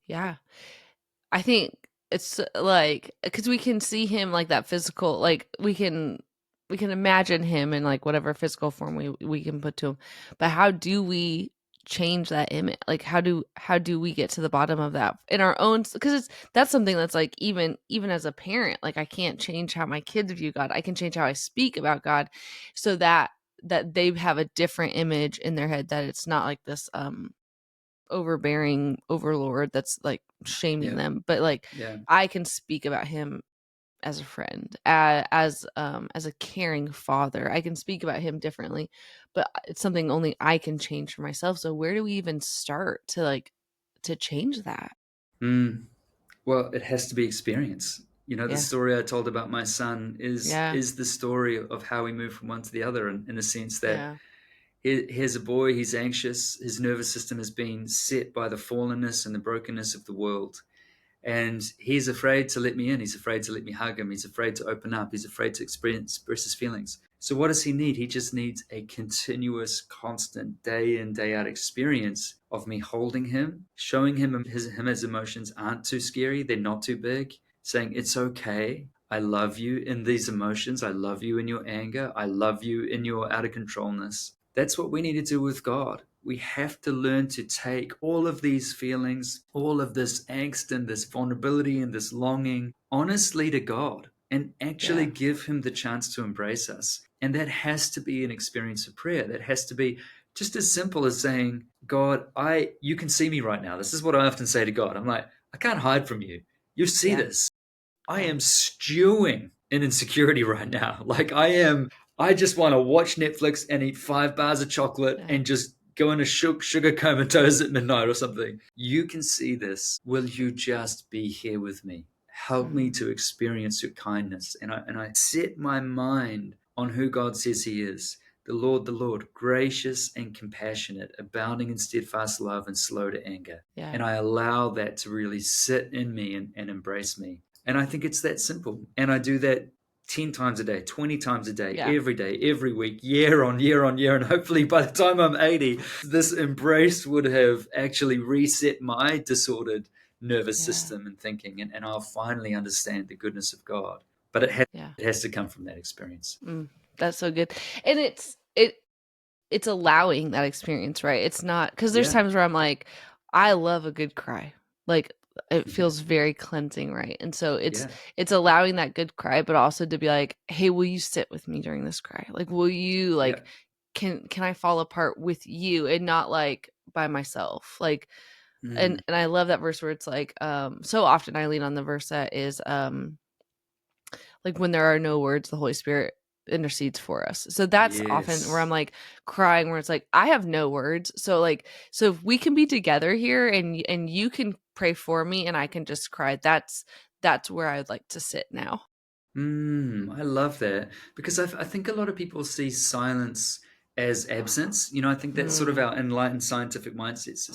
Yeah. I think it's like, because we can see him like that physical, like we can imagine him in like whatever physical form we can put to him. But how do we change that image? Like how do we get to the bottom of that in our own, because that's something that's like, even as a parent, like I can't change how my kids view God. I can change how I speak about God, so that they have a different image in their head, that it's not like this overbearing overlord that's like shaming Yeah. them, but like Yeah. I can speak about him as a friend, as a caring father. I can speak about him differently, but it's something only I can change for myself. So where do we even start to like to change that? Mm. Well, it has to be experience. The Yeah. story I told about my son is Yeah. is the story of how we move from one to the other, in the sense that Yeah. here's a boy, he's anxious, his nervous system has been set by the fallenness and the brokenness of the world. And he's afraid to let me in. He's afraid to let me hug him. He's afraid to open up. He's afraid to express his feelings. So what does he need? He just needs a continuous, constant, day in, day out experience of me holding him, showing him his emotions aren't too scary. They're not too big. Saying, it's okay. I love you in these emotions. I love you in your anger. I love you in your out of controlness. That's what we need to do with God. We have to learn to take all of these feelings, all of this angst and this vulnerability and this longing, honestly to God, and actually Yeah. give him the chance to embrace us. And that has to be an experience of prayer. That has to be just as simple as saying, God, you can see me right now. This is what I often say to God. I'm like, I can't hide from you. You see Yeah. this. I Yeah. am stewing in insecurity right now. Like I just want to watch Netflix and eat 5 bars of chocolate Yeah. and just go into sugar comatose at midnight or something. You can see this. Will you just be here with me? Help me Mm. to experience your kindness. And I set my mind on who God says he is. The Lord, gracious and compassionate, abounding in steadfast love and slow to anger. Yeah. And I allow that to really sit in me and embrace me. And I think it's that simple. And I do that 10 times a day, 20 times a Yeah. day, every week, year on year on year. And hopefully by the time I'm 80, this embrace would have actually reset my disordered nervous Yeah. system and thinking. And I'll finally understand the goodness of God. But Yeah. it has to come from that experience. Mm. That's so good. And it's allowing that experience, right? It's not, because there's Yeah. times where I'm like, I love a good cry. Like it Yeah. feels very cleansing, right? And so it's Yeah. it's allowing that good cry, but also to be like, hey, will you sit with me during this cry? Like, will you Yeah. like, can I fall apart with you and not like by myself? Like, Mm. and I love that verse where it's like, so often I lean on the verse that is like when there are no words, the Holy Spirit intercedes for us. So that's often where I'm Yes. like crying, where it's like I have no words. So like, so if we can be together here and you can pray for me and I can just cry, that's where I'd like to sit now. I love that, because I think a lot of people see silence as absence. I think that's sort of Mm, our enlightened scientific mindset.